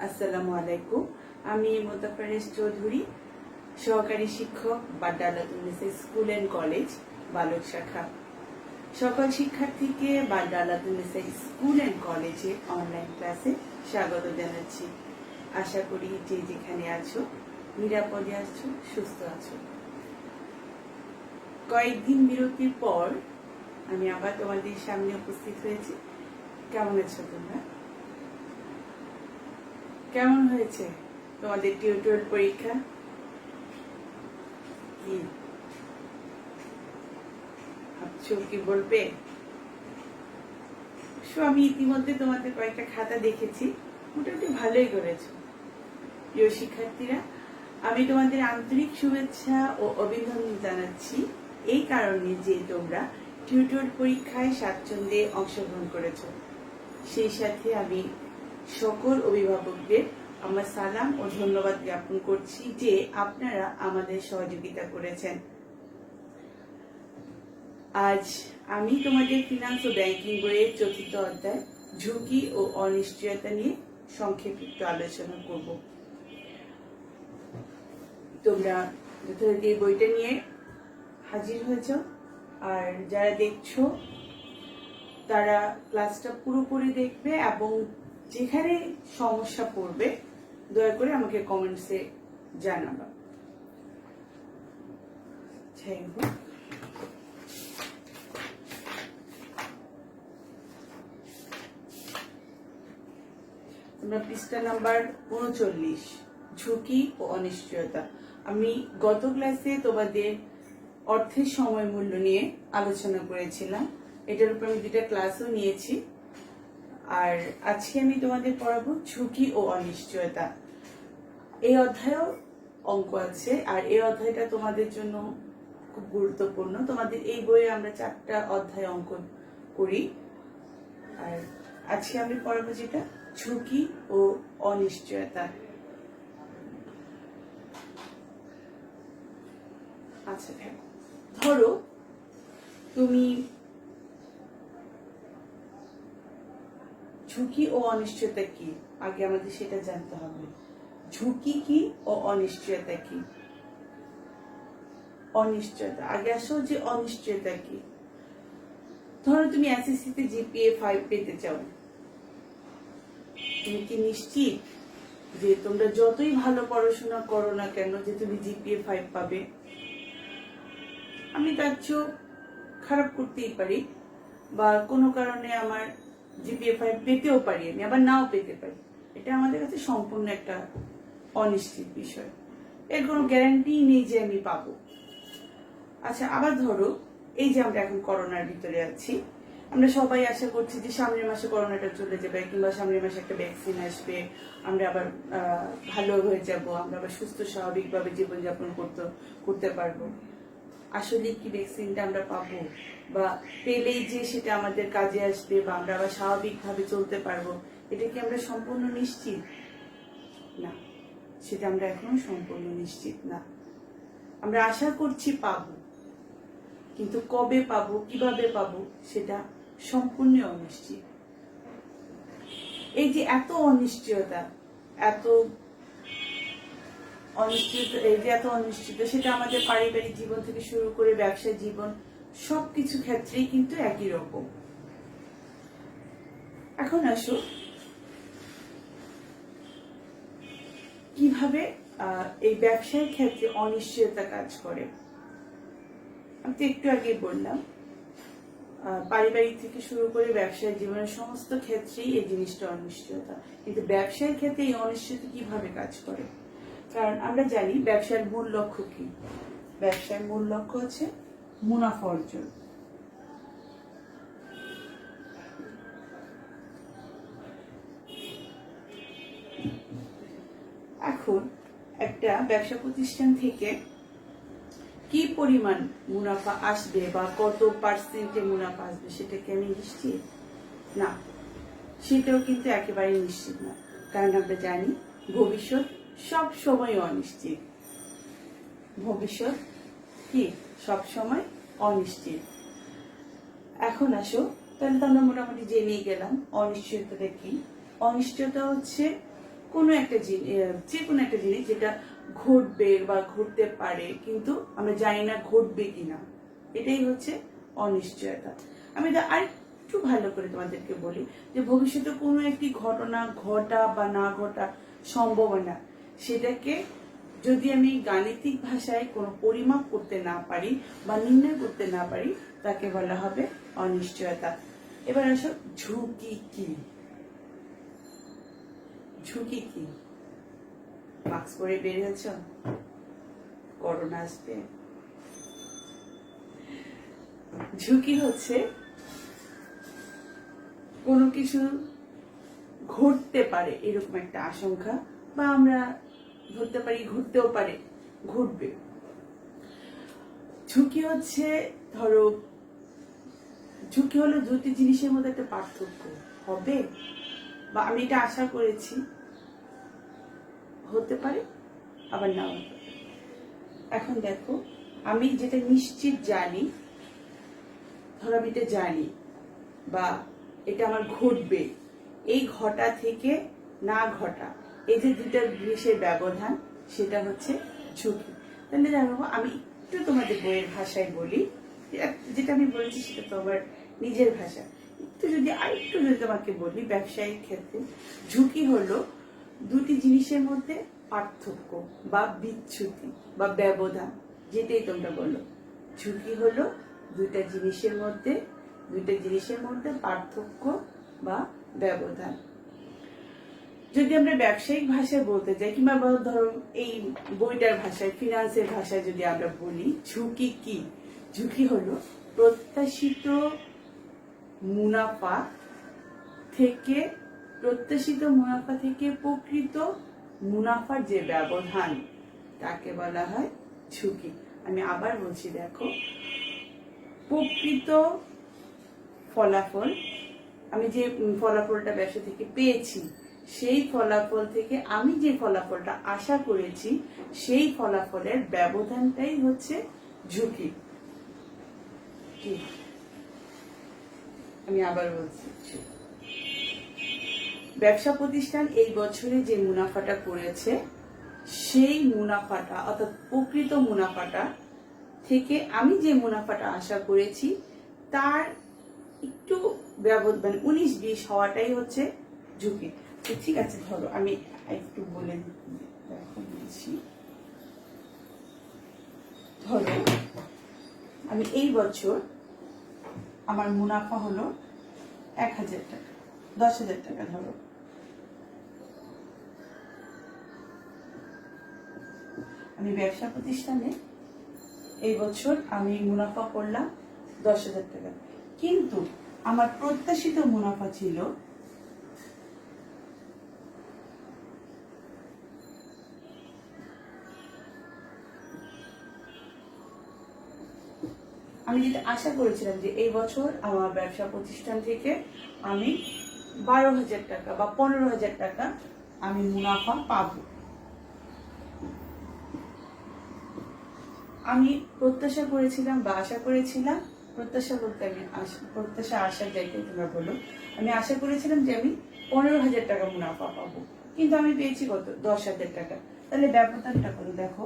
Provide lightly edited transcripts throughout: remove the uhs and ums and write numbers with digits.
আসসালামু আলাইকুম। আমি মোতাফারেজ চৌধুরী, সহকারী শিক্ষক বাড্ডা-আলাতুন্নেসা স্কুল অ্যান্ড কলেজ বালক শাখা। সকল শিক্ষার্থীকে বাড্ডা-আলাতুন্নেসা স্কুল অ্যান্ড কলেজে অনলাইন ক্লাসে স্বাগত জানাচ্ছি। আশা করি যে যেখানে আছো নিরাপদে আছো, সুস্থ আছো। কয়েকদিন বিরতির পর আমি আবার তোমাদের সামনে উপস্থিত হয়েছি। কেমন আছো তোমরা? কেমন হয়েছে তোমাদের টিউটোরিয়াল পরীক্ষা? কি ভাবছো, কি বলবে? আমি ইতিমধ্যে তোমাদের কয়েকটা খাতা দেখেছি, মোটামুটি ভালোই করেছো। প্রিয় শিক্ষার্থীরা, আমি তোমাদের আন্তরিক শুভেচ্ছা ও অভিনন্দন জানাচ্ছি এই কারণে যে তোমরা টিউটোরিয়াল পরীক্ষায় স্বাচ্ছন্দ্যে অংশগ্রহণ করেছো। সেই সাথে আমি সকল অভিভাবকদের আমার সালাম ও ধন্যবাদ জ্ঞাপন করছি যে আপনারা আমাদের সহযোগিতা করেছেন। আজ আমি তোমাদের ফিনান্স ও ব্যাংকিং বইয়ের ৪র্থ অধ্যায় ঝুঁকি ও অনিশ্চয়তা নিয়ে সংক্ষিপ্ত আলোচনা করব। তোমরা যথারীতি এই বইটা নিয়ে হাজির হয়েছ, আর যারা দেখছো তারা ক্লাসটা পুরোপুরি দেখবে এবং যেখানে সমস্যা পড়বে দয়া করে আমাকে কমেন্টসে জানাবা। তোমরা পৃষ্ঠা নাম্বার ৩৯, ঝুঁকি ও অনিশ্চয়তা। আমি গত ক্লাসে তোমাদের অর্থের সময় মূল্য নিয়ে আলোচনা করেছিলাম। এটার উপর আমি 2টা ক্লাসও নিয়েছি। আর আজকে আমি তোমাদের পড়াবো ঝুঁকি ও অনিশ্চয়তা। এই অধ্যায়েও অঙ্ক আছে, আর এই অধ্যায়টা তোমাদের জন্য খুব গুরুত্বপূর্ণ। তোমাদের এই বইয়ে আমরা 4টা অধ্যায় অঙ্ক করি, আর আজকে আমি পড়াবো যেটা ঝুঁকি ও অনিশ্চয়তা। আচ্ছা দেখো, ধরো তুমি ঝুঁকি ও অনিশ্চয়তা কি, আগে আমাদের সেটা জানতে হবে। ঝুঁকি কি ও অনিশ্চয়তা কি? অনিশ্চয়তা আগে আসো, যে অনিশ্চয়তা কি। ধরো তুমি এসএসসি তে জিপিএ 5 পেতে চাও, তুমি কি নিশ্চিত যে তোমরা যতই ভালো পড়াশোনা করো না কেন যে তুমি জিপিএ 5 পাবে? আমি তার চেয়েও খারাপ করতেই পারি, বা কোনো কারণে আমার জিপিএ 5 পেতেও পারি, আমি আবার নাও পেতে পারি। এটা আমাদের কাছে সম্পূর্ণ একটা অনিশ্চিত বিষয়, এর কোনো গ্যারান্টি নেই যে আমি পাবো। আচ্ছা, আবার ধরো এই যে আমরা এখন করোনার ভিতরে আছি, আমরা সবাই আশা করছি যে সামনের মাসে করোনাটা চলে যাবে, কিংবা সামনের মাসে একটা ভ্যাকসিন আসবে, আমরা আবার ভালো হয়ে যাব, আমরা আবার সুস্থ স্বাভাবিকভাবে জীবনযাপন করতে পারবো। আসলে কি ভ্যাকসিনটা আমরা পাবো, বা পেলেই যে সেটা আমাদের কাজে আসবে, বা আমরা আবার স্বাভাবিকভাবে চলতে পারবো, এটা কি আমরা সম্পূর্ণ নিশ্চিত? না, সেটা আমরা এখনো সম্পূর্ণ নিশ্চিত না। আমরা আশা করছি পাবো, কিন্তু কবে পাবো, কিভাবে পাবো, সেটা সম্পূর্ণ অনিশ্চিত। এই যে এত অনিশ্চয়তা, এত অনিশ্চিত, সেটা আমাদের পারিবারিক জীবন থেকে শুরু করে ব্যবসা জীবন, সবকিছু ক্ষেত্রেই কিন্তু একই রকম। এখন আসো কিভাবে এই ব্যবসার ক্ষেত্রে অনিশ্চয়তা কাজ করে। আমি তো একটু আগে বললাম, পারিবারিক থেকে শুরু করে ব্যবসায়িক জীবনের সমস্ত ক্ষেত্রেই এই জিনিসটা অনিশ্চয়তা। কিন্তু ব্যবসায়ের ক্ষেত্রে এই অনিশ্চয়তা কিভাবে কাজ করে? কারণ আমরা জানি ব্যবসার মূল লক্ষ্য কি। ব্যবসার মূল লক্ষ্য হচ্ছে মুনাফা অর্জন। এখন একটা ব্যবসা প্রতিষ্ঠান থেকে কি পরিমাণ মুনাফা আসবে বা কত পার্সেন্টে মুনাফা আসবে সেটা কি আমি নিশ্চিত? না, সেটাও কিন্তু একেবারে নিশ্চিত না। কারণ আমরা জানি ভবিষ্যৎ সব সময় অনিশ্চিত। ভবিষ্যৎ কি সব সময় অনিশ্চিত। এখন আসো, তাহলে তো আমরা মোটামুটি জেনেই গেলাম অনিশ্চয়তাটা কি। অনিশ্চয়তা হচ্ছে কোনো একটা জিনিস, যে কোনো একটা জিনিস যেটা ঘটবে বা ঘটতে পারে কিন্তু আমরা জানি না ঘটবে কিনা, এটাই হচ্ছে অনিশ্চয়তা। আমি আরেকটু ভালো করে তোমাদেরকে বলি যে ভবিষ্যতে কোনো একটি ঘটনা ঘটা বা না ঘটা সম্ভাবনা, সেটাকে যদি আমি গাণিতিক ভাষায় কোনো পরিমাপ করতে না পারি বা নির্ণয় করতে না পারি, তাকে বলা হবে অনিশ্চয়তা। এবার আসো, ঝুঁকি কি? ঝুঁকি কি? মাস্ক পরে বের হয়েছ, করোনা আসবে। ঝুঁকি হচ্ছে কোনো কিছু ঘটতে পারে এরকম একটা আশঙ্কা, বা আমরা ধরতে পারি ঘটতেও পারে, ঘটবে। ঝুঁকি হচ্ছে, ধরো, ঝুঁকি হলো দুটি জিনিসের মধ্যে একটা পার্থক্য হবে, বা আমি এটা আশা করেছি, হতে পারে আবার নাও হতে পারে। এখন দেখো, আমি যেটা নিশ্চিত জানি, ধরো আমি এটা জানি বা এটা আমার ঘটবে, এই ঘটা থেকে না ঘটা, এই যে দুটা জিনিসের ব্যবধান, সেটা হচ্ছে ঝুঁকি। তাহলে দেখো, আমি একটু তোমাদের বইয়ের ভাষায় বলি, যেটা আমি বলেছি সেটা তো আমার নিজের ভাষা, আরেকটু যদি তোমাকে বলি, ব্যবসায়িক ক্ষেত্রে ঝুঁকি হলো দুটি জিনিসের মধ্যে পার্থক্য বা বিচ্যুতি বা ব্যবধান, যেটাই তোমরা বলো। ঝুঁকি হলো দুইটা জিনিসের মধ্যে পার্থক্য বা ব্যবধান। যদি আমরা ব্যবসায়িক ভাষায় বলতে যাই, কিংবা ধরো এই বইটার ভাষায়, ফিনান্সের ভাষায় যদি আমরা বলি, ঝুঁকি কি? ঝুঁকি হলো প্রত্যাশিত মুনাফা থেকে প্রকৃত মুনাফার যে ব্যবধান, তাকে বলা হয় ঝুঁকি। আমি আবার বলছি, দেখো, প্রকৃত ফলাফল, আমি যে ফলাফলটা ব্যবসা থেকে পেয়েছি, সেই ফলাফল থেকে আমি যে ফলাফলটা আশা করেছি, সেই ফলাফলের ব্যবধানটাই হচ্ছে ঝুঁকি। কি? আমি আবার বলছি, ব্যবসা প্রতিষ্ঠান এই বছরে যে মুনাফাটা করেছে, সেই মুনাফাটা, অর্থাৎ প্রকৃত মুনাফাটা থেকে আমি যে মুনাফাটা আশা করেছি, তার একটু ব্যবধান, 19-20 হওয়াটাই হচ্ছে ঝুঁকি। ঠিক আছে, ধরো আমি একটু বলে দিচ্ছি। ধরো আমি এই বছর আমার মুনাফা হলো 1000 টাকা, 10,000 টাকা। ধরো আমি ব্যবসা প্রতিষ্ঠানে এই বছর আমি মুনাফা করলাম 10,000 টাকা, কিন্তু আমার প্রত্যাশিত মুনাফা ছিল আমি যেটা আশা করেছিলাম যে এই বছর আমার ব্যবসা প্রতিষ্ঠান থেকে আমি 12,000 টাকা বা 15,000 টাকা আমি মুনাফা পাবো। আমি প্রত্যাশা করেছিলাম বা আশা করেছিলাম, প্রত্যাশা বলতে আমি প্রত্যাশা আশার জায়গায় তোমরা বলো, আমি আশা করেছিলাম যে আমি 15,000 টাকা মুনাফা পাবো, কিন্তু আমি পেয়েছি কত? 10,000 টাকা। তাহলে ব্যবধানটা করে দেখো,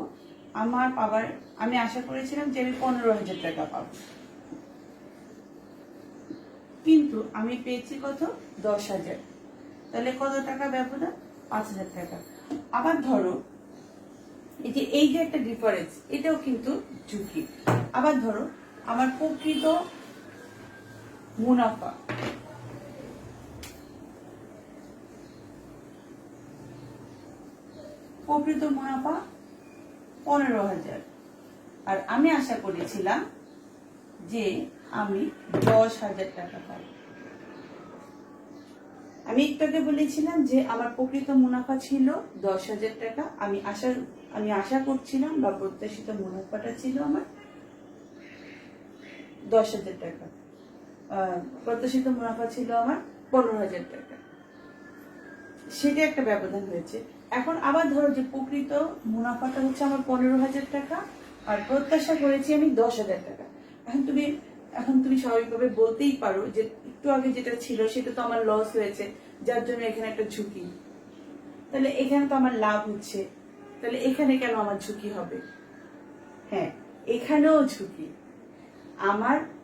আমি আশা করেছিলাম যে আমি 15,000 টাকা পাবো, কিন্তু আমি পেয়েছি কত? 10,000। তাহলে কত টাকা ব্যবধান? 5,000 টাকা। আবার ধরো, এই যে একটা ডিফারেন্স, এটাও কিন্তু ঝুঁকি। আবার ধরো আমার প্রকৃত মুনাফা, প্রকৃত মুনাফা 15,000, আর আমি আশা করেছিলাম যে আমি 10,000 টাকা পাই। আমি একটু আগে বলেছিলাম যে আমার প্রকৃত মুনাফা ছিল 10,000 টাকা, আমি আশা করছিলাম বা প্রত্যাশিত মুনাফাটা ছিল আমার 10,000 টাকা, প্রত্যাশিত মুনাফা ছিল আমার 15,000 টাকা। সেটা একটা ব্যবধান হয়েছে। এখন আবার ধরো যে প্রকৃত মুনাফাটা হচ্ছে আমার 15,000 টাকা, আর প্রত্যাশা করেছি আমি 10,000 টাকা। এখন তুমি স্বাভাবিকভাবে বলতেই পারো যে একটু আগে যেটা ছিল সেটা তো আমার লস হয়েছে, যার জন্য এখানে একটা ঝুঁকি। তাহলে এখানে তো আমার লাভ হচ্ছে, তাহলে এখানে কেন আমার ঝুঁকি হবে? হ্যাঁ, এখানেও ঝুঁকি।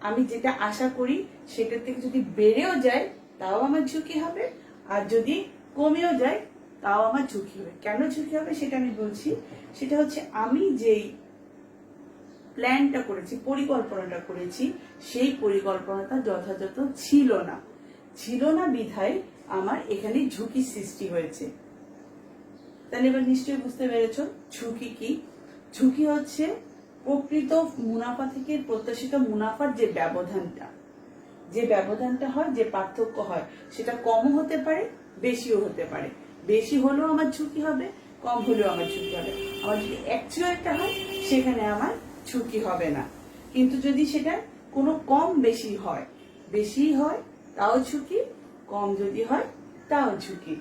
আমি যেটা আশা করি সেটা থেকে যদি বেড়েও যায় তাও আমার ঝুঁকি হবে, আর যদি কমেও যায় তাও আমার ঝুঁকি হবে। কেন ঝুঁকি হবে সেটা আমি বলছি। সেটা হচ্ছে আমি যেই প্ল্যানটা করেছি, পরিকল্পনাটা করেছি, সেই পরিকল্পনাটা যথাযথ ছিল না বিধায় আমার এখানে ঝুঁকি সৃষ্টি হয়েছে। তাহলে এবার নিশ্চয়ই বুঝতে পেরেছ ঝুঁকি কি। ঝুঁকি হচ্ছে প্রকৃত মুনাফা থেকে প্রত্যাশিত মুনাফার যে ব্যবধানটা হয়, যে পার্থক্য হয়, সেটা কমও হতে পারে, বেশিও হতে পারে। বেশি হলেও আমার ঝুঁকি হবে, কম হলেও আমার ঝুঁকি হবে। আমার যদি অ্যাকচুয়ালটা হয় সেখানে আমার ঝুঁকি হবে না। কিন্তু যদি সেটা কোনো কম বেশি হয়, বেশি হয় তাও ঝুঁকি, কম যদি হয় তাও ঝুঁকি।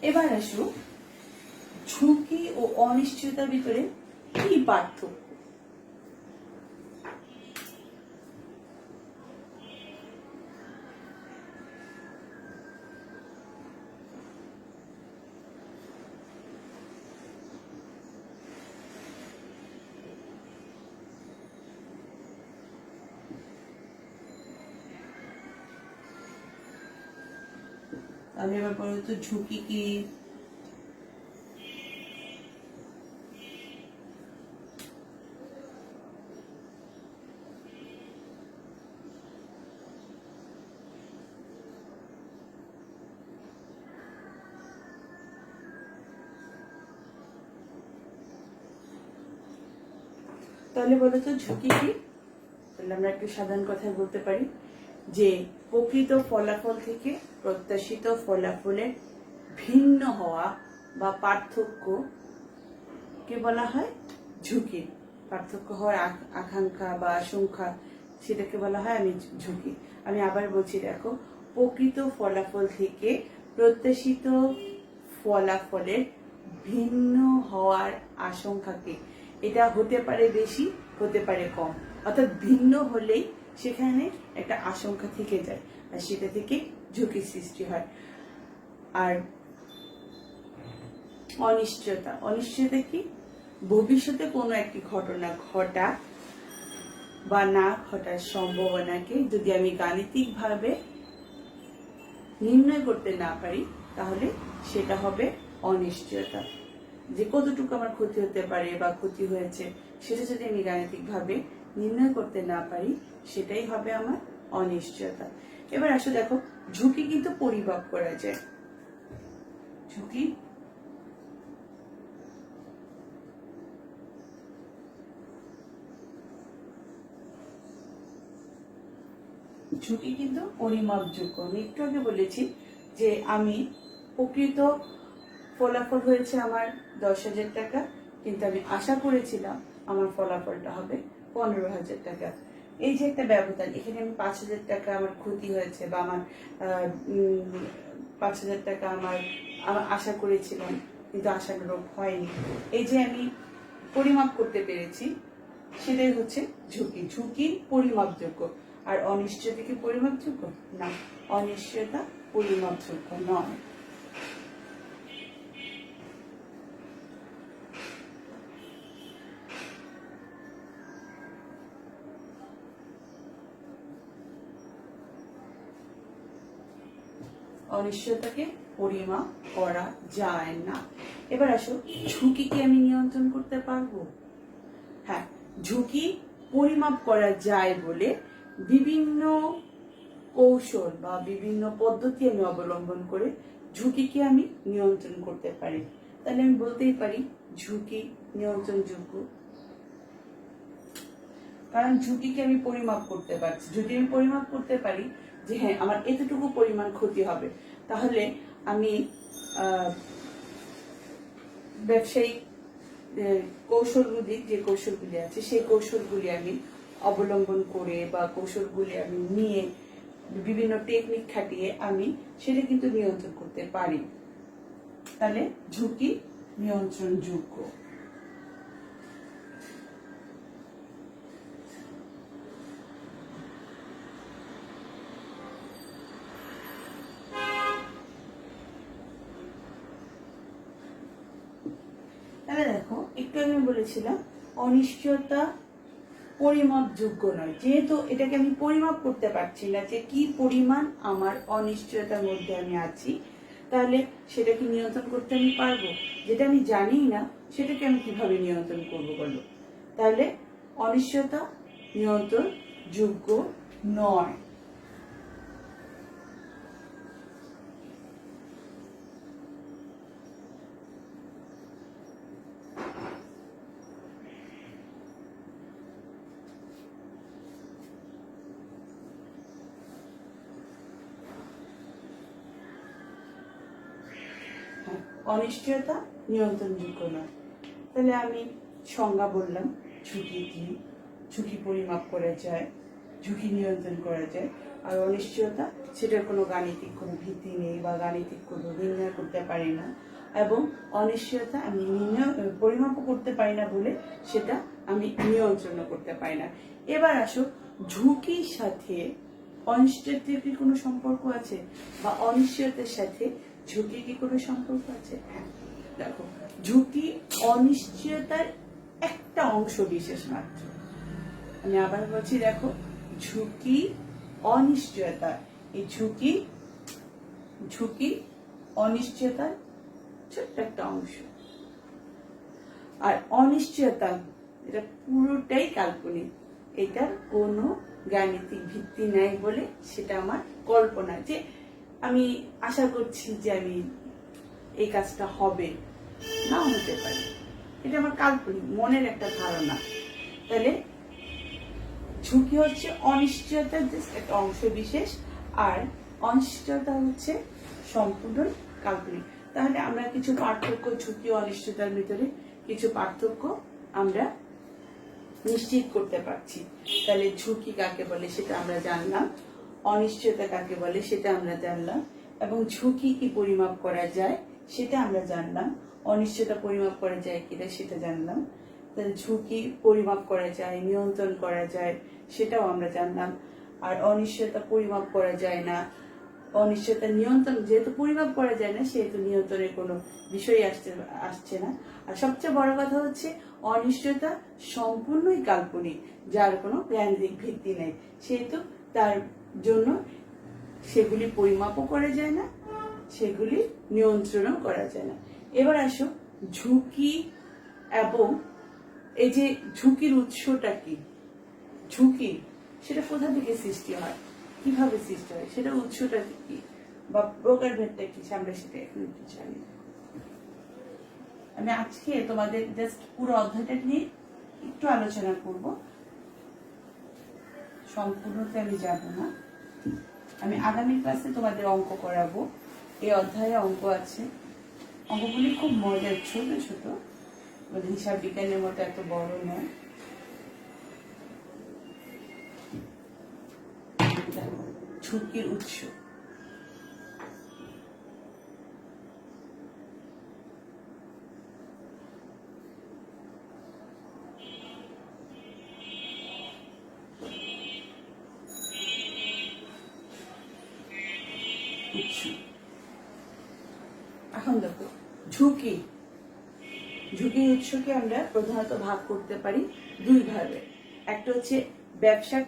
এবার আসো ঝুঁকি ও অনিশ্চয়তার ভিতরে কি পার্থক্য। তাহলে এবার বলো তো ঝুঁকি কি। তাহলে বলো তো ঝুঁকি কি। তাহলে আমরা একটু সাধারণ কথায় বলতে পারি যে প্রকৃত ফলাফল থেকে প্রত্যাশিত ফলাফলের ভিন্ন হওয়া বা পার্থক্য কে বলা হয় ঝুঁকি। পার্থক্য হওয়ার আকাঙ্ক্ষা বা আশঙ্কা, সেটাকে বলা হয় ঝুঁকি। আমি আবার বলছি, দেখো, প্রকৃত ফলাফল থেকে প্রত্যাশিত ফলাফলের ভিন্ন হওয়ার আশঙ্কাকে, এটা হতে পারে বেশি, হতে পারে কম, অর্থাৎ ভিন্ন হলেই সেখানে একটা আশঙ্কা থেকে যায়, আর সেটা থেকে ঝুঁকির সৃষ্টি হয়। আর অনিশ্চয়তা কি, ভবিষ্যতে কোনো একটি ঘটনা ঘটা বা না ঘটার সম্ভাবনাকে যদি আমি গাণিতিকভাবে নির্ণয় করতে না পারি তাহলে সেটা হবে অনিশ্চয়তা। যে কতটুকু আমার ক্ষতি হতে পারে বা ক্ষতি হয়েছে সেটা যদি আমি গাণিতিকভাবে নির্ণয় করতে না পারি সেটাই হবে আমার অনিশ্চয়তা। এবার আসো দেখো, ঝুঁকি কিন্তু পরিমাপ করা যায়। ঝুঁকি কিন্তু পরিমাপযোগ্য। আমি একটু আগে বলেছি যে আমি প্রকৃত ফলাফল হয়েছে আমার 10,000 টাকা, কিন্তু আমি আশা করেছিলাম আমার ফলাফলটা হবে 15,000 টাকা। এই যে একটা ব্যবধান, এখানে আমি 5,000 টাকা আমার ক্ষতি হয়েছে, বা আমার 5,000 টাকা আমার আশা করেছিলাম কিন্তু আশানুরূপ হয়নি। এই যে আমি পরিমাপ করতে পেরেছি, সেটাই হচ্ছে ঝুঁকি। ঝুঁকি পরিমাপযোগ্য। আর অনিশ্চয়তা কি পরিমাপযোগ্য? না, অনিশ্চয়তা পরিমাপযোগ্য নয়। অনিশ্চয়তাকে পরিমাপ করা যায় না। এবার আসো, ঝুঁকি কি আমি নিয়ন্ত্রণ করতে পারবো? হ্যাঁ, ঝুঁকি পরিমাপ করা যায় বলে বিভিন্ন কৌশল বা বিভিন্ন পদ্ধতি আমি অবলম্বন করে ঝুঁকিকে আমি নিয়ন্ত্রণ করতে পারি। তাহলে আমি বলতেই পারি ঝুঁকি নিয়ন্ত্রণযোগ্য, কারণ ঝুঁকিকে আমি পরিমাপ করতে পারছি। যদি আমি পরিমাপ করতে পারি যে হ্যাঁ আমার এতটুকু পরিমাণ ক্ষতি হবে, তাহলে আমি ব্যবসায়িক যে কৌশলগুলি আছে সেই কৌশলগুলি আমি অবলম্বন করে বা কৌশলগুলি আমি নিয়ে বিভিন্ন টেকনিক খাটিয়ে আমি সেটা কিন্তু নিয়ন্ত্রণ করতে পারি। তাহলে ঝুঁকি নিয়ন্ত্রণযোগ্য। আগে আমি বলেছিলাম অনিশ্চয়তা পরিমাপযোগ্য নয়, যেহেতু এটাকে আমি পরিমাপ করতে পারছি না যে কি পরিমাণ আমার অনিশ্চয়তার মধ্যে আমি আছি, তাহলে সেটাকে নিয়ন্ত্রণ করতে আমি পারবো? যেটা আমি জানি না সেটাকে আমি কিভাবে নিয়ন্ত্রণ করবো বলো? তাহলে অনিশ্চয়তা নিয়ন্ত্রণ যোগ্য নয়। অনিশ্চয়তা নিয়ন্ত্রণযোগ্য নয়। তাহলে আমি সংজ্ঞা বললাম, ঝুঁকি কি, ঝুঁকি পরিমাপ করা যায়, ঝুঁকি নিয়ন্ত্রণ করা যায়। আর অনিশ্চয়তা, সেটার কোনো গাণিতিক কোনো ভিত্তি নেই বা গাণিতিক কোনো নির্ণয় করতে পারি না, এবং অনিশ্চয়তা আমি পরিমাপও করতে পারি না বলে সেটা আমি নিয়ন্ত্রণ করতে পারি না। এবার আসো, ঝুঁকির সাথে অনিশ্চয়তার কি কোনো সম্পর্ক আছে, বা অনিশ্চয়তার সাথে ঝুঁকি কি কোনো সম্পর্ক আছে? হ্যাঁ, দেখো, ঝুঁকি অনিশ্চয়তার একটা অংশ বিশেষ মাত্র। আমি আবার বলছি, দেখো, ঝুঁকি অনিশ্চয়তা, এই ঝুঁকি অনিশ্চয়তার ছোট্ট একটা অংশ। আর অনিশ্চয়তা এটা পুরোটাই কাল্পনিক, এটার কোনো গাণিতিক ভিত্তি নাই বলে সেটা আমার কল্পনা, যে আমি আশা করছি যে আমি এই কাজটা হবে, না হতে পারে, এটা আমার কাল্পনিক মনের একটা ধারণা। তাহলে ঝুঁকি হচ্ছে অনিশ্চয়তার একটা অংশ বিশেষ, আর অনিশ্চয়তা হচ্ছে সম্পূর্ণ কাল্পনিক। তাহলে আমরা কিছু পার্থক্য, ঝুঁকি ও অনিশ্চয়তার ভিতরে কিছু পার্থক্য আমরা নিশ্চিত করতে পারছি। তাহলে ঝুঁকি কাকে বলে সেটা আমরা জানলাম, অনিশ্চয়তা কাকে বলে সেটা আমরা জানলাম, এবং ঝুঁকি কি পরিমাপ করা যায় সেটা আমরা জানলাম, অনিশ্চয়তা পরিমাপ করা যায় কিনা সেটা জানলাম। তাহলে ঝুঁকি পরিমাপ করা যায়, নিয়ন্ত্রণ করা যায় সেটাও আমরা জানলাম। আর অনিশ্চয়তা পরিমাপ করা যায় না, অনিশ্চয়তা নিয়ন্ত্রণ, যেহেতু পরিমাপ করা যায় না সেহেতু নিয়ন্ত্রণের কোনো বিষয় আসছে না। আর সবচেয়ে বড় কথা হচ্ছে অনিশ্চয়তা সম্পূর্ণই কাল্পনিক, যার কোনো গাণিতিক ভিত্তি নেই, সেহেতু তার জন্য সেগুলি পরিমাপও করা যায় না, সেগুলি নিয়ন্ত্রণও করা যায় না। এবার আসো, ঝুঁকি এবং এই যে ঝুঁকির উৎসটা কি, ঝুঁকি সেটা কোথা থেকে সৃষ্টি হয়, কিভাবে সৃষ্টি হয়, সেটা উৎসটা কি বা প্রকারভেদটা কি, আমরা সেটা এখন একটু জানি। আমি আজকে তোমাদের জাস্ট পুরো অধ্যায়টা নিয়ে একটু আলোচনা করব, সম্পূর্ণতে আমি যাব না। আমি আগামী ক্লাসে তোমাদের অঙ্ক করাবো, এই অধ্যায়ে অঙ্ক আছে, অঙ্কগুলি খুব মজার, ছোট ছোট, মানে হিসাব বিজ্ঞানের মতো এত বড় নয়। ঝুঁকির উৎস, এখন দেখো, ঝুঁকির উৎসকে আমরা প্রধানত ভাগ করতে পারি দুই ভাবে। একটা হচ্ছে ব্যবসায়িক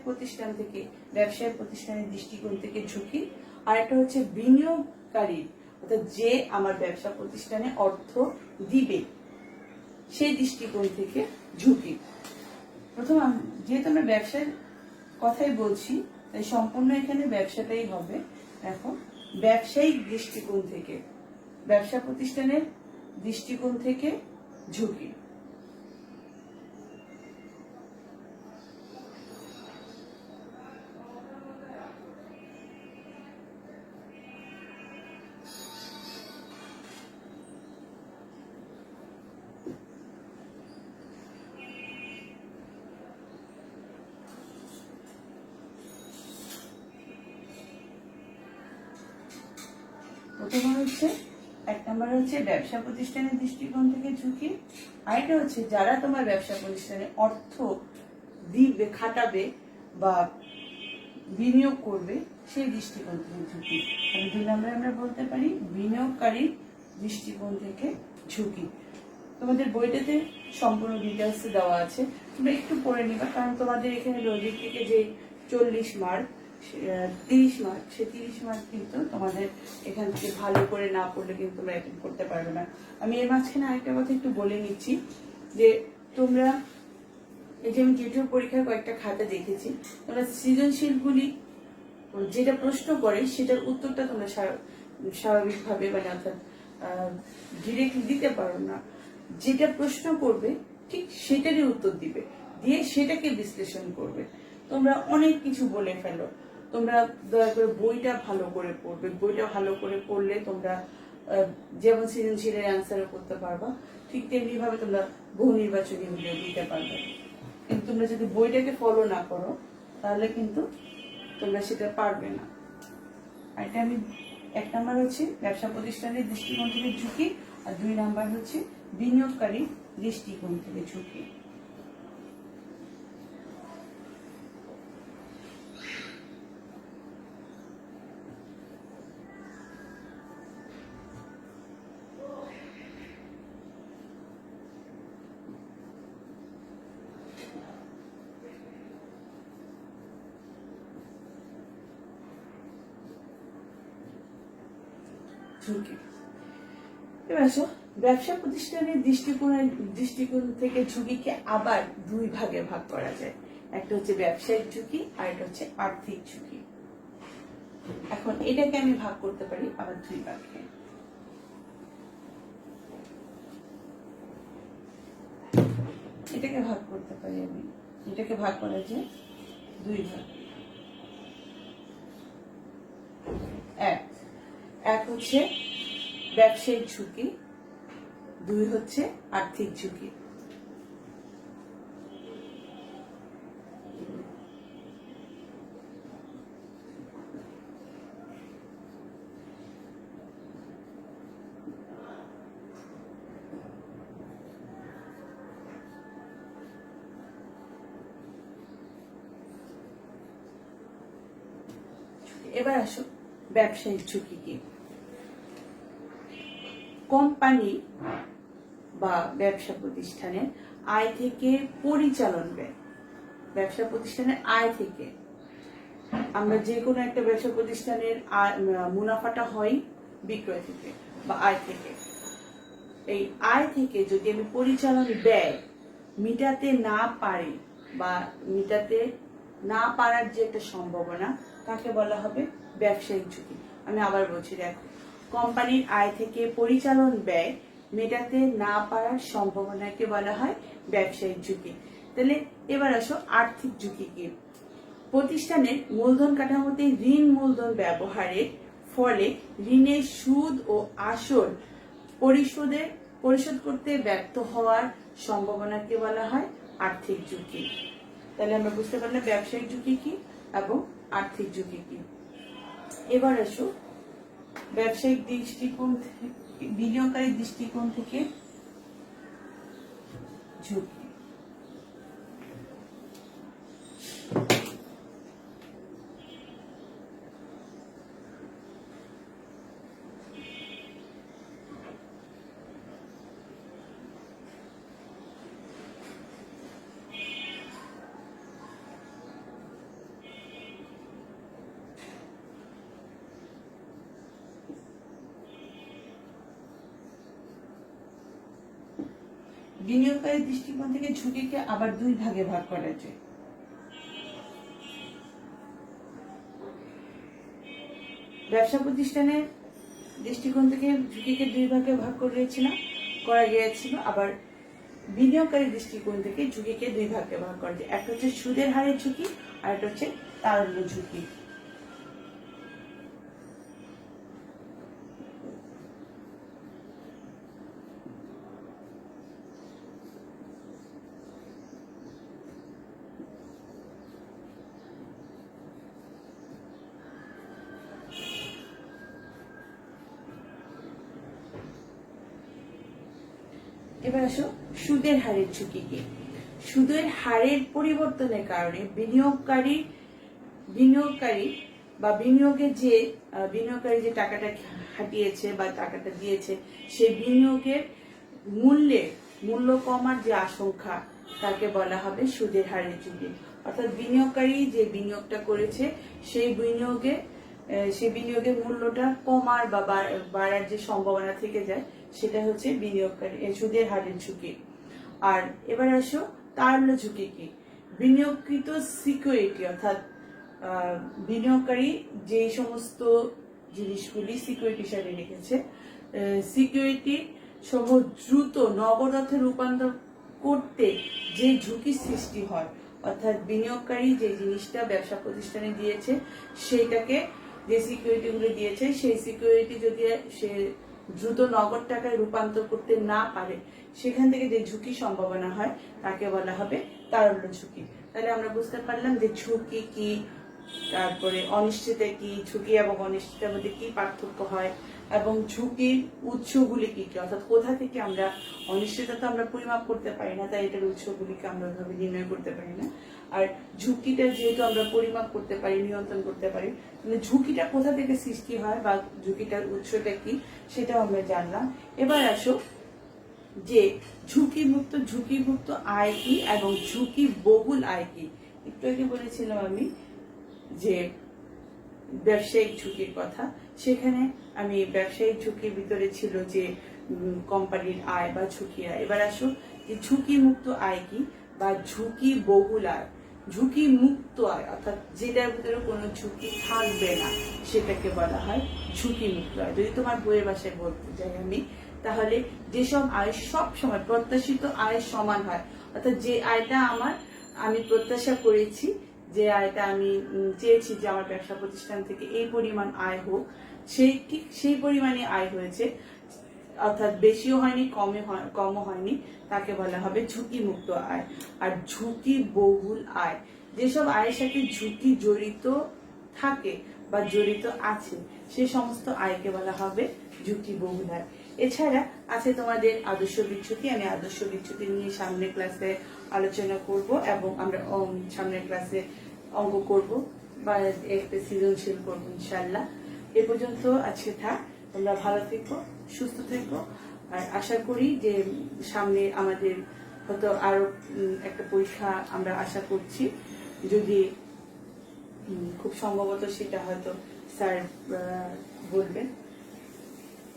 প্রতিষ্ঠানের দৃষ্টিকোণ থেকে ঝুঁকি, আর একটা হচ্ছে বিনিয়োগকারী, অর্থাৎ যে আমার ব্যবসা প্রতিষ্ঠানে অর্থ দিবে সেই দৃষ্টিকোণ থেকে ঝুঁকি। প্রথম, যেহেতু আমরা ব্যবসার কথাই বলছি তাই সম্পূর্ণ এখানে ব্যবসাটাই হবে। এখন ব্যবসায়িক দৃষ্টিকোণ থেকে, ব্যবসা প্রতিষ্ঠানের দৃষ্টিকোণ থেকে ঝুঁকি। প্রথম হচ্ছে, এক নম্বর হচ্ছে ব্যবসা প্রতিষ্ঠানের দৃষ্টিকোণ থেকে ঝুঁকি, আরেকটা হচ্ছে যারা তোমার ব্যবসা প্রতিষ্ঠানে অর্থ দিবে, খাটাবে বা বিনিয়োগ করবে সেই দৃষ্টিকোণ থেকে ঝুঁকি। আর দুই নম্বরে আমরা বলতে পারি বিনিয়োগকারীর দৃষ্টিকোণ থেকে ঝুঁকি। তোমাদের বইটাতে সম্পূর্ণ ডিটেলস দেওয়া আছে, তোমরা একটু পড়ে নিবা, কারণ তোমাদের এখানে লজিক থেকে যে 40 মার্ক 30 মার্ক, সে 30 মার্ক কিন্তু তোমাদের এখান থেকে ভালো করে না পড়লে কিন্তু তোমরা অ্যাটেন্ড করতে পারবে না। আমি এর মাঝখানে আরেকটা কথা একটু বলে নিচ্ছি, যে তোমরা এই যে আমি টিউটর পরীক্ষার কয়েকটা খাতা দেখেছি, তোমরা সৃজনশীলগুলি যেটা প্রশ্ন করে সেটার উত্তরটা তোমরা স্বাভাবিকভাবে মানে অর্থাৎ ডিরেক্টলি দিতে পারো না। যেটা প্রশ্ন করবে ঠিক সেটারই উত্তর দিবে, দিয়ে সেটাকে বিশ্লেষণ করবে। তোমরা অনেক কিছু বলে ফেলো, তোমরা দয়া করে বইটা ভালো করে পড়বে। বইটা ভালো করে পড়লে তোমরা যেমন সৃজনশীলের অ্যান্সারও করতে পারবা, ঠিক তেমনি ভাবে তোমরা বহু নির্বাচনী হলেও দিতে পারবে। কিন্তু তোমরা যদি বইটাকে ফলো না করো তাহলে কিন্তু তোমরা সেটা পারবে না। আর এটা আমি 1 নাম্বার হচ্ছে ব্যবসা প্রতিষ্ঠানের দৃষ্টিকোণ থেকে ঝুঁকি, আর 2 নাম্বার হচ্ছে বিনিয়োগকারী দৃষ্টিকোণ থেকে ঝুঁকি। ঝুঁকি। এবার আসো ব্যবসা প্রতিষ্ঠানের দৃষ্টিকোণ থেকে ঝুঁকিকে আবার 2 ভাগে ভাগ করা যায়। একটা হচ্ছে ব্যবসায়িক ঝুঁকি আর একটা হচ্ছে আর্থিক ঝুঁকি। এখন এটাকে আমি ভাগ করতে পারি আবার 2 ভাগে। এটাকে ভাগ করতে পারি আমি, এটাকে ভাগ করা যায় 2 ভাগে। এক হচ্ছে ব্যবসায়িক ঝুঁকি, 2 হচ্ছে আর্থিক ঝুঁকি। এবার আসো ব্যবসায়িক ঝুঁকি কি। কোম্পানি বা ব্যবসা প্রতিষ্ঠানের আয় থেকে পরিচালন ব্যয়, ব্যবসা প্রতিষ্ঠানের আয় থেকে, আমরা যে কোনো একটা ব্যবসা প্রতিষ্ঠানের মুনাফাটা হয় বিক্রয় থেকে বা আয় থেকে। এই আয় থেকে যদি আমি পরিচালন ব্যয় মিটাতে না পারি বা মিটাতে না পারার যে একটা সম্ভাবনা, তাকে বলা হবে ব্যবসায়িক ঝুঁকি। আমি আবার বলছি, দেখো, কোম্পানির আয় থেকে পরিচালন ব্যয় মেটাতে না পারার সম্ভাবনাকে বলা হয় ব্যবসায়িক ঝুঁকি। তাহলে এবার আসো আর্থিক ঝুঁকি কি। প্রতিষ্ঠানের মূলধন কাঠামোতে ঋণ মূলধন ব্যবহারের ফলে ঋণের সুদ ও আসল পরিশোধ করতে ব্যর্থ হওয়ার সম্ভাবনাকে বলা হয় আর্থিক ঝুঁকি। তাহলে আমরা বুঝতে পারলাম ব্যবসায়িক ঝুঁকি কি এবং আর্থিক ঝুঁকি কি। এবার আসো ব্যবসায়িক দৃষ্টিকোণ থেকে, বিনিয়োগকারী দৃষ্টিকোণ থেকে ঝুঁকি। বিনিয়োগকারী দৃষ্টিকোণ থেকে ঝুঁকিকে আবার 2 ভাগে ভাগ করা যায়। ব্যবসা প্রতিষ্ঠানের দৃষ্টিকোণ থেকে ঝুঁকিকে 2 ভাগে ভাগ করা গিয়েছিল। আবার বিনিয়োগকারী দৃষ্টিকোণ থেকে ঝুঁকিকে 2 ভাগে ভাগ করা যায়। একটা হচ্ছে সুদের হারের ঝুঁকি আর একটা হচ্ছে তারল্য ঝুঁকি। এবার আসো সুদের হারের ঝুঁকি কি। সুদের হারের পরিবর্তনের কারণে বিনিয়োগকারী বা বিনিয়োগকারী যে টাকাটা খাটিয়েছে বা টাকাটা দিয়েছে, সেই বিনিয়োগের মূল্যে মূল্য কমার যে আশঙ্কা তাকে বলা হবে সুদের হারের ঝুঁকি। অর্থাৎ বিনিয়োগকারী যে বিনিয়োগটা করেছে সেই বিনিয়োগের মূল্যটা কমার বা বাড়ার যে সম্ভাবনা থেকে যায় সেটা হচ্ছে বিনিয়োগকারী সুদের হারের ঝুঁকি। আর এবার আসো তারল্য ঝুঁকি কি? বিনিয়োগকৃত সিকিউরিটি অর্থাৎ বিনিয়োগকারী যে সমস্ত জিনিসগুলি সিকিউরিটি হিসাবে রেখেছে, সিকিউরিটি সহ দ্রুত নগদ অর্থে রূপান্তর করতে যে ঝুঁকি সৃষ্টি হয়, অর্থাৎ বিনিয়োগকারী যে জিনিসটা ব্যবসা প্রতিষ্ঠানে দিয়েছে সেটাকে, যে সিকিউরিটিগুলো দিয়েছে সেই সিকিউরিটি যদি সে দ্রুত নগদ টাকায় রূপান্তর করতে না পারে, সেখান থেকে যে ঝুঁকি সম্ভাবনা হয় তাকে বলা হবে তারল্য ঝুঁকি। তাহলে আমরা বুঝতে পারলাম যে ঝুঁকি কি, তারপরে অনিশ্চিততা কি, ঝুঁকি এবং অনিশ্চিততার মধ্যে কি পার্থক্য হয়, এবং ঝুঁকির উৎসগুলি কি কি, অর্থাৎ কোথা থেকে আমরা, অনিশ্চিততা তো আমরা পরিমাপ করতে পারি না, তাই এটার উৎসগুলিকে আমরা ওইভাবে নির্ণয় করতে পারি না। আর ঝুঁকিটা যেহেতু আমরা পরিমাপ করতে পারি, নিয়ন্ত্রণ করতে পারি, তাহলে ঝুঁকিটা কোথা থেকে সৃষ্টি হয় বা ঝুঁকিটার উৎসটা কি সেটাও আমরা জানলাম। এবার আসো যে ঝুঁকিমুক্ত আয় কি এবং ঝুঁকি বহুল আয় কি। একটু আগে বলেছিলাম আমি যে ব্যবসায়িক ঝুঁকির কথা, সেখানে আমি ব্যবসায়িক ঝুঁকির ভিতরে ছিল যে কোম্পানির আয় বা ঝুঁকি আয়। এবার আসো যে ঝুঁকি মুক্ত আয় কি বা ঝুঁকি বহুল আয়। ঝুঁকি মুক্ত আয় অর্থাৎ যেটার ভিতরে কোনো ঝুঁকি থাকবে না সেটাকে বলা হয় ঝুঁকি মুক্ত আয়। যদি তোমার বইয়ের ভাষায় বলতে যাই আমি, তাহলে যেসব আয় সব সময় প্রত্যাশিত আয়ের সমান হয়, অর্থাৎ যে আয়টা আমি প্রত্যাশা করেছি, যে আয়টা আমি চেয়েছি যে আমার ব্যবসা প্রতিষ্ঠান থেকে এই পরিমাণ আয় হোক, ঠিক সেই পরিমাণে আয় হয়েছে, অর্থাৎ বেশিও হয়নি কমও হয়নি, তাকে বলা হবে ঝুঁকি মুক্ত আয়। আর ঝুঁকি বহুল আয়, যেসব আয়ের সাথে ঝুঁকি জড়িত থাকে বা জড়িত আছে সে সমস্ত আয়কে বলা হবে ঝুঁকি বহুল আয়। এছাড়া আছে তোমাদের আদর্শ বিচ্যুতি। আমি আদর্শ বিচ্যুতি নিয়ে সামনের ক্লাসে আলোচনা করব এবং আমরা সামনের ক্লাসে অঙ্ক করব বা একটা সৃজনশীল করবো ইনশাল্লাহ। এ পর্যন্ত আজকে থাক। তোমরা ভালো থেকো, সুস্থ থেকো। আর আশা করি যে সামনে আমাদের হয়তো আরো একটা পরীক্ষা আমরা আশা করছি, যদি খুব সম্ভবত সেটা হয়তো স্যার বলবেন।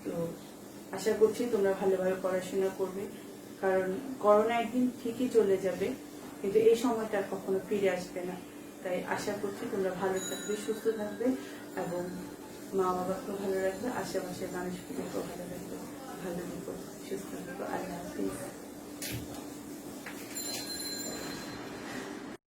তো আশা করছি তোমরা ভালোভাবে পড়াশোনা করবে, কারণ করোনা একদিন ঠিকই চলে যাবে, কিন্তু এই সময়টা কখনো ফিরে আসবে না। তাই আশা করছি তোমরা ভালো থাকবে, সুস্থ থাকবে এবং মা বাবাকেও ভালো রাখবে, আশেপাশের মানুষগুলোকেও ভালো রাখবে। ভালো থেকো, সুস্থ থেকো। আল্লাহ হাফিজ।